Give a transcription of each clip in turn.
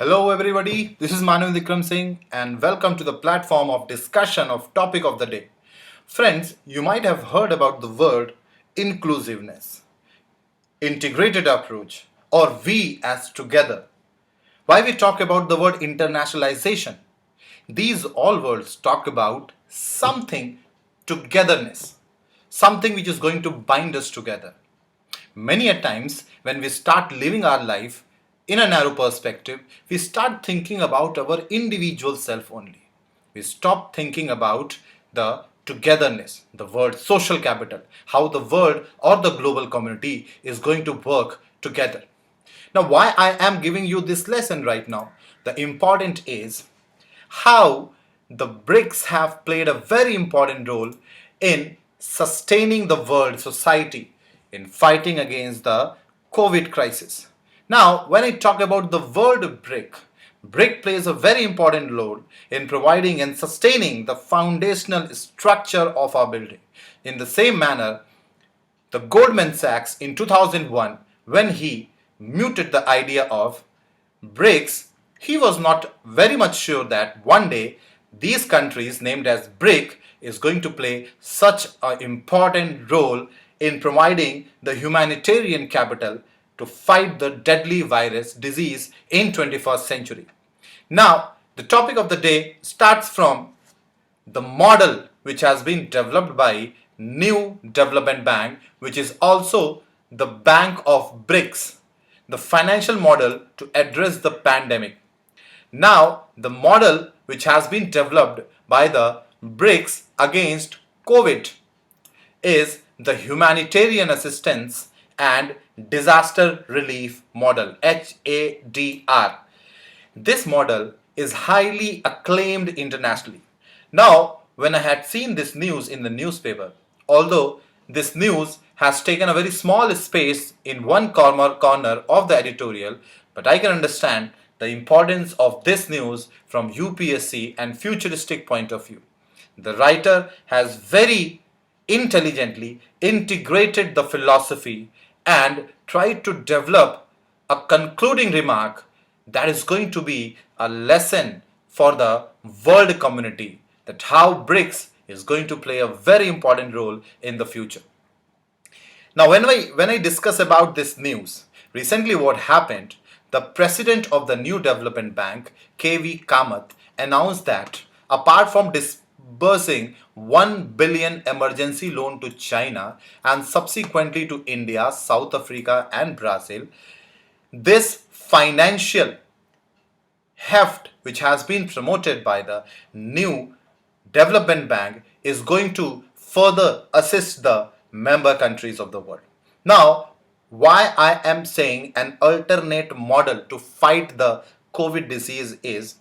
Hello everybody, this is Manu Vikram Singh and welcome to the platform of discussion of topic of the day. Friends, you might have heard about the word inclusiveness, integrated approach or we as together. Why we talk about the word internationalization? These all words talk about something togetherness, something which is going to bind us together. Many a times, when we start living our life in a narrow perspective, we start thinking about our individual self only. We stop thinking about the togetherness, the word social capital, how the world or the global community is going to work together. Now, why I am giving you this lesson right now? The important is how the BRICS have played a very important role in sustaining the world society in fighting against the COVID crisis. Now, when I talk about the word BRIC plays a very important role in providing and sustaining the foundational structure of our building. In the same manner, the Goldman Sachs in 2001, when he muted the idea of BRICS, he was not very much sure that one day these countries named as BRIC is going to play such an important role in providing the humanitarian capital to fight the deadly virus disease in 21st century. Now, the topic of the day starts from the model which has been developed by New Development Bank, which is also the Bank of BRICS, the financial model to address the pandemic. Now, the model which has been developed by the BRICS against COVID is the humanitarian assistance and disaster relief model, HADR. This model is highly acclaimed internationally. Now, when I had seen this news in the newspaper, although this news has taken a very small space in one corner of the editorial, but I can understand the importance of this news from UPSC and futuristic point of view. The writer has very intelligently integrated the philosophy and tried to develop a concluding remark that is going to be a lesson for the world community that how BRICS is going to play a very important role in the future. Now, when I discuss about this news, recently what happened, the president of the New Development Bank, KV Kamath, announced that apart from disbursing 1 billion emergency loan to China and subsequently to India, South Africa and Brazil, this financial heft which has been promoted by the New Development Bank is going to further assist the member countries of the world. Now, why I am saying an alternate model to fight the COVID disease is,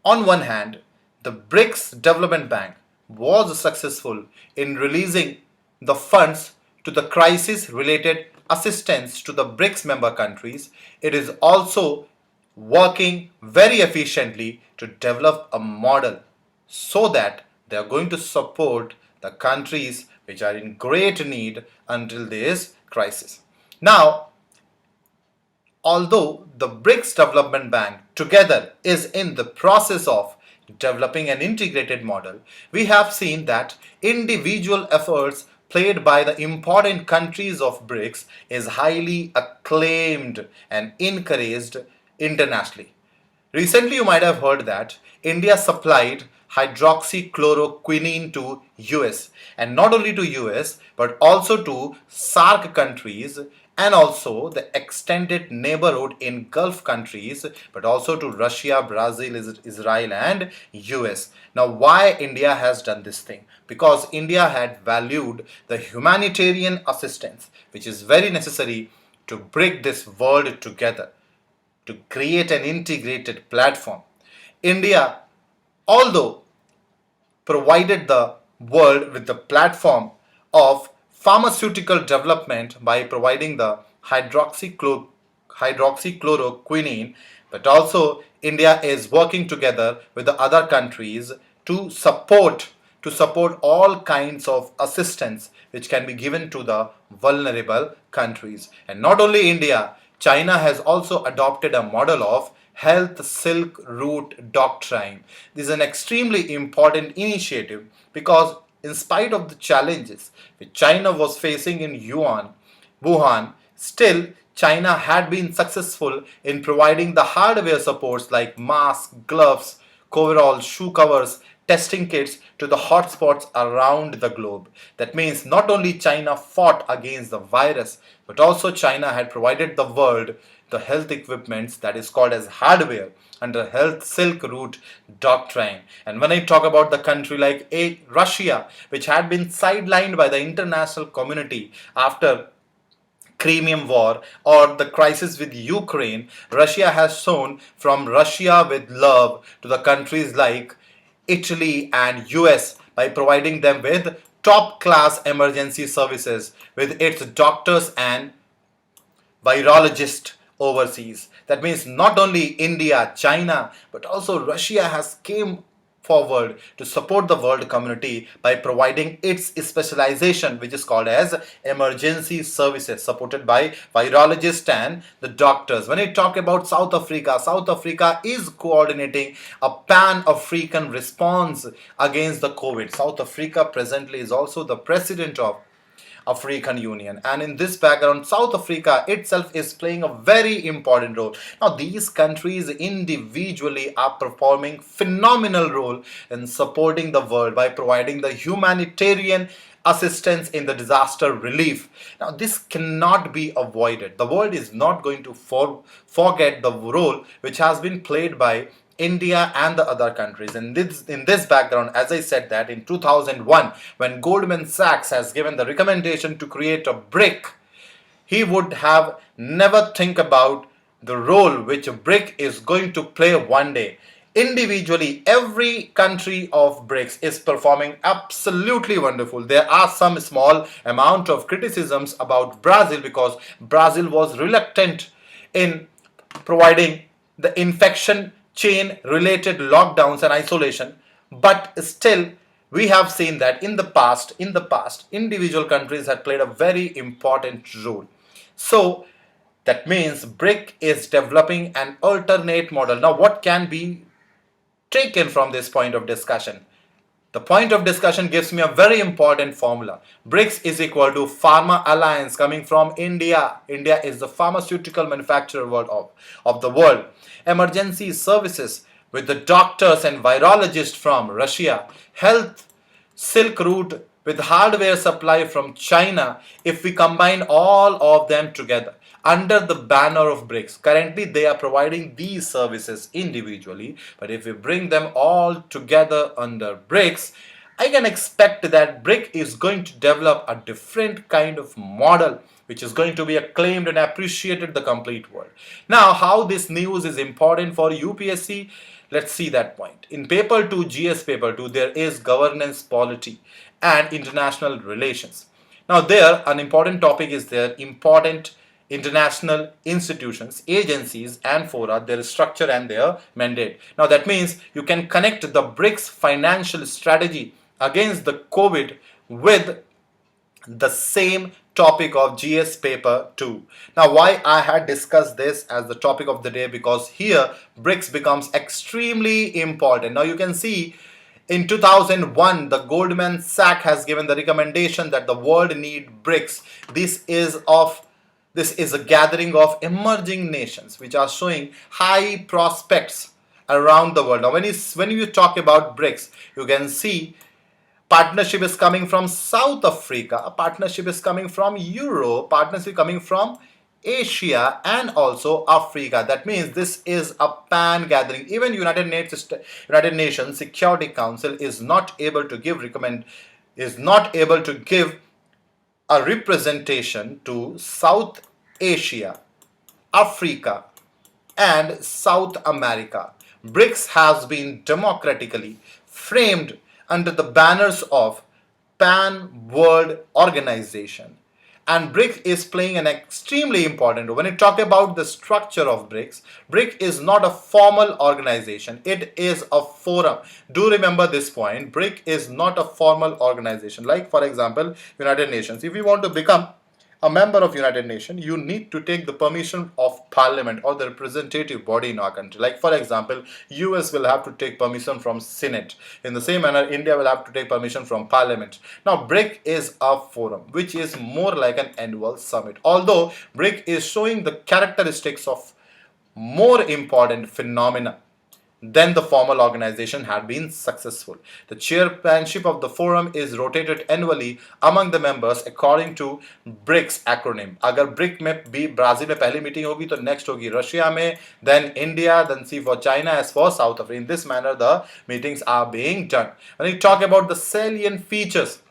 on one hand, the BRICS Development Bank was successful in releasing the funds to the crisis related assistance to the BRICS member countries. It is also working very efficiently to develop a model so that they are going to support the countries which are in great need until this crisis. Now, although the BRICS Development Bank together is in the process of developing an integrated model, we have seen that individual efforts played by the important countries of BRICS is highly acclaimed and encouraged internationally. Recently, you might have heard that India supplied hydroxychloroquine to US, and not only to US but also to SAARC countries and also the extended neighborhood in Gulf countries, but also to Russia, Brazil, Israel and US. Now, why India has done this thing? Because India had valued the humanitarian assistance which is very necessary to bring this world together, to create an integrated platform. India, although provided the world with the platform of pharmaceutical development by providing the hydroxychloroquine, but also India is working together with the other countries to support all kinds of assistance which can be given to the vulnerable countries. And not only India, China has also adopted a model of Health Silk Route Doctrine. This is an extremely important initiative because, in spite of the challenges which China was facing in Wuhan, still China had been successful in providing the hardware supports like masks, gloves, coveralls, shoe covers, testing kits to the hotspots around the globe. That means not only China fought against the virus, but also China had provided the world the health equipments that is called as hardware under Health Silk Route Doctrine. And when I talk about the country like Russia, which had been sidelined by the international community after Crimean War or the crisis with Ukraine, Russia has shown from Russia with love to the countries like Italy and US by providing them with top class emergency services with its doctors and virologist overseas. That means not only India, China, but also Russia has came forward to support the world community by providing its specialization, which is called as emergency services, supported by virologists and the doctors. When I talk about South Africa is coordinating a pan-African response against the COVID. South Africa presently is also the president of African Union. And in this background, South Africa itself is playing a very important role. Now, these countries individually are performing phenomenal role in supporting the world by providing the humanitarian assistance in the disaster relief. Now, this cannot be avoided. The world is not going to forget the role which has been played by India and the other countries. And in this background, as I said that in 2001, when Goldman Sachs has given the recommendation to create a brick, he would have never think about the role which a brick is going to play one day. Individually, every country of Brics is performing absolutely wonderful. There are some small amount of criticisms about Brazil because Brazil was reluctant in providing the infection chain related lockdowns and isolation, but still we have seen that in the past individual countries had played a very important role. So that means BRIC is developing an alternate model. Now what can be taken from this point of discussion? The point of discussion gives me a very important formula. BRICS is equal to Pharma Alliance coming from India. India is the pharmaceutical manufacturer of the world. Emergency services with the doctors and virologists from Russia. Health Silk Route with hardware supply from China. If we combine all of them together under the banner of BRICS, currently they are providing these services individually, but if we bring them all together under BRICS, I can expect that BRIC is going to develop a different kind of model which is going to be acclaimed and appreciated the complete world. Now, how this news is important for UPSC, let's see that point. In paper 2, GS paper 2, there is governance polity and international relations. Now there, an important topic is there, important international institutions, agencies and fora, their structure and their mandate. Now that means you can connect the BRICS financial strategy against the COVID with the same topic of GS paper 2. Now why I had discussed this as the topic of the day, because here BRICS becomes extremely important. Now you can see in 2001 the Goldman Sachs has given the recommendation that the world need BRICS. This is a gathering of emerging nations which are showing high prospects around the world. Now when you talk about BRICS, you can see partnership is coming from South Africa, a partnership is coming from Europe, partnership coming from Asia and also Africa. That means this is a pan gathering. Even United Nations Security Council is not able to give a representation to South Asia, Africa and South America. BRICS has been democratically framed under the banners of Pan World Organization, and BRICS is playing an extremely important role. When you talk about the structure of BRICS, BRICS is not a formal organization, it is a forum. Do remember this point, BRICS is not a formal organization. Like for example, United Nations, if we want to become a member of United Nations, you need to take the permission of parliament or the representative body in our country. Like for example, US will have to take permission from Senate. In the same manner, India will have to take permission from parliament. Now, BRIC is a forum which is more like an annual summit. Although BRIC is showing the characteristics of more important phenomena then the formal organization had been successful. The chairmanship of the forum is rotated annually among the members according to BRICS acronym. अगर brick में भी Brazil में पहली meeting होगी तो next होगी Russia में, then India, then C for China, S for South Africa. In this manner, the meetings are being done. When we talk about the salient features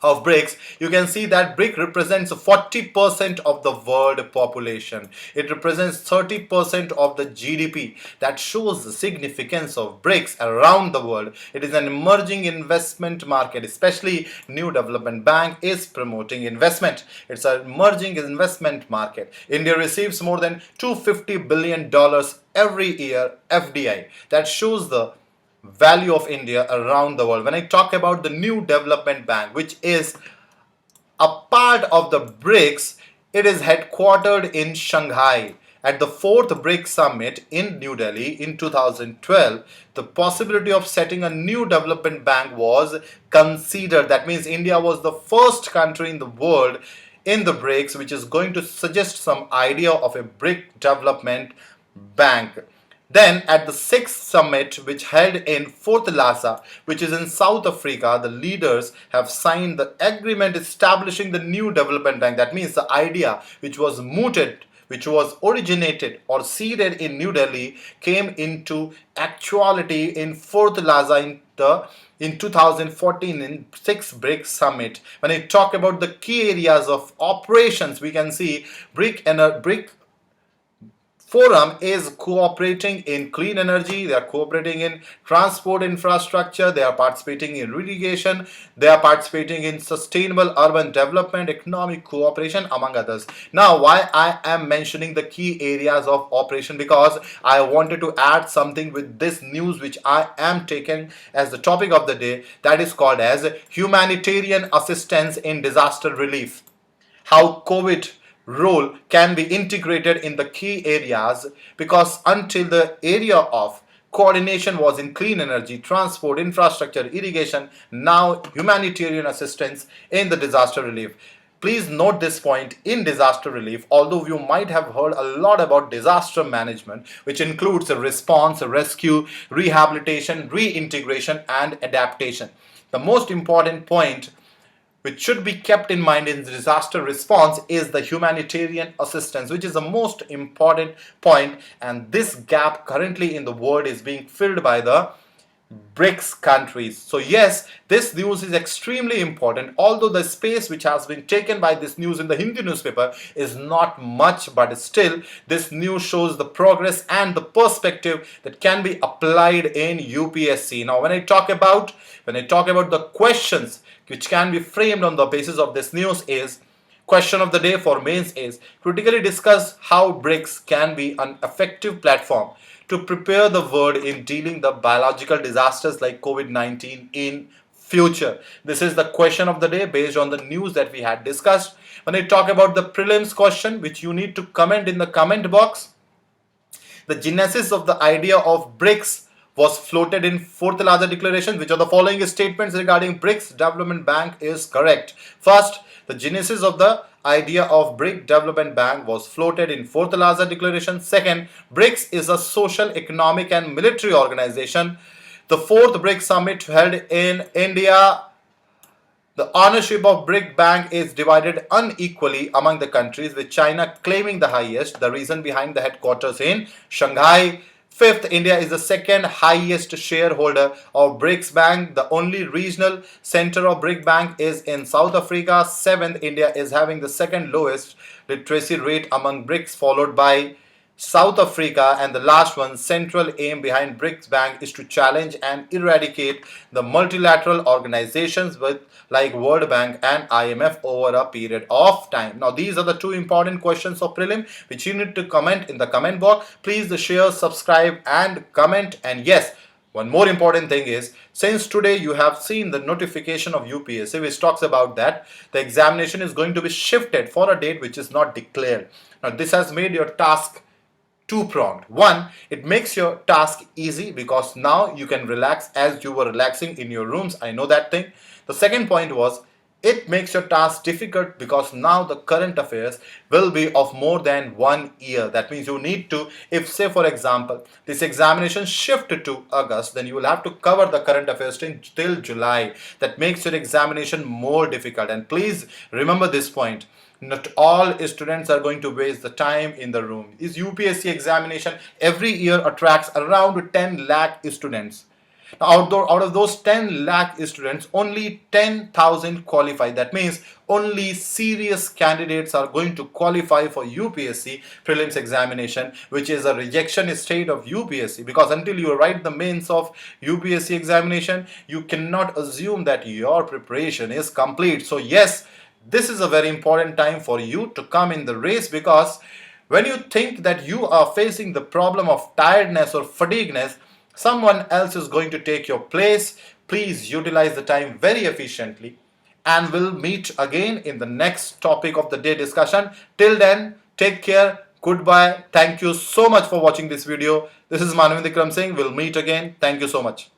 of BRICS, you can see that BRIC represents 40% of the world population. It represents 30% of the GDP. That shows the significance of BRICS around the world. It is an emerging investment market, especially New Development Bank is promoting investment. It's an emerging investment market. India receives more than $250 billion every year FDI. That shows the value of India around the world. When I talk about the New Development Bank, which is a part of the BRICS, it is headquartered in Shanghai. At the fourth BRICS summit in New Delhi in 2012, the possibility of setting a new development bank was considered. That means India was the first country in the world in the BRICS which is going to suggest some idea of a BRIC development bank. Then at the sixth summit, which held in Fort Lhasa, which is in South Africa, the leaders have signed the agreement establishing the new development bank. That means the idea which was mooted, which was originated or seeded in New Delhi, came into actuality in Fort Lhasa in 2014 in 6th BRICS summit. When I talk about the key areas of operations, we can see BRIC Forum is cooperating in clean energy, they are cooperating in transport infrastructure, they are participating in irrigation, they are participating in sustainable urban development, economic cooperation, among others. Now, why I am mentioning the key areas of operation? Because I wanted to add something with this news which I am taking as the topic of the day, that is called as humanitarian assistance in disaster relief. How COVID role can be integrated in the key areas, because until the area of coordination was in clean energy, transport, infrastructure, irrigation, now humanitarian assistance in the disaster relief. Please note this point: in disaster relief, although you might have heard a lot about disaster management, which includes a response, a rescue, rehabilitation, reintegration, and adaptation, the most important point which should be kept in mind in disaster response is the humanitarian assistance, which is the most important point, and this gap currently in the world is being filled by the BRICS countries. So yes, this news is extremely important, although the space which has been taken by this news in the Hindi newspaper is not much, but still this news shows the progress and the perspective that can be applied in UPSC. Now when I talk about the questions which can be framed on the basis of this news, is question of the day for mains is critically discuss how BRICS can be an effective platform to prepare the world in dealing the biological disasters like COVID-19 in future. This is the question of the day based on the news that we had discussed. When I talk about the prelims question, which you need to comment in the comment box, the genesis of the idea of BRICS was floated in Fourth Lhasa Declaration. Which of the following statements regarding BRICS Development Bank is correct? First, the genesis of the idea of BRIC Development Bank was floated in Fourth Lhasa Declaration. Second, BRICS is a social, economic and military organization. The fourth BRIC summit held in India. The ownership of BRIC Bank is divided unequally among the countries, with China claiming the highest. The reason behind the headquarters in Shanghai. Fifth, India is the second highest shareholder of BRICS Bank. The only regional center of BRIC Bank is in South Africa. Seventh, India is having the second lowest literacy rate among BRICS, followed by South Africa. And the last one, central aim behind BRICS Bank is to challenge and eradicate the multilateral organizations like World Bank and IMF over a period of time. Now these are the two important questions of prelim which you need to comment in the comment box. Please share, subscribe and comment, and yes, One more important thing is, since today you have seen the notification of UPSC which talks about that the examination is going to be shifted for a date which is not declared. Now this has made your task two-pronged. One, it makes your task easy because now you can relax as you were relaxing in your rooms. I know that thing. The second point was, it makes your task difficult because now the current affairs will be of more than 1 year. That means you need to, if say for example, this examination shifted to August, then you will have to cover the current affairs till July. That makes your examination more difficult. And please remember this point. Not all students are going to waste the time in the room. This UPSC examination every year attracts around 10 lakh students. Now, out of those 10 lakh students, only 10,000 qualify. That means only serious candidates are going to qualify for UPSC prelims examination, which is a rejection state of UPSC, because until you write the mains of UPSC examination, you cannot assume that your preparation is complete. So yes, this is a very important time for you to come in the race, because when you think that you are facing the problem of tiredness or fatigueness, someone else is going to take your place. Please utilize the time very efficiently, and we'll meet again in the next topic of the day discussion. Till then, take care. Goodbye. Thank you so much for watching this video. This is Manavendra Vikram saying we'll meet again. Thank you so much.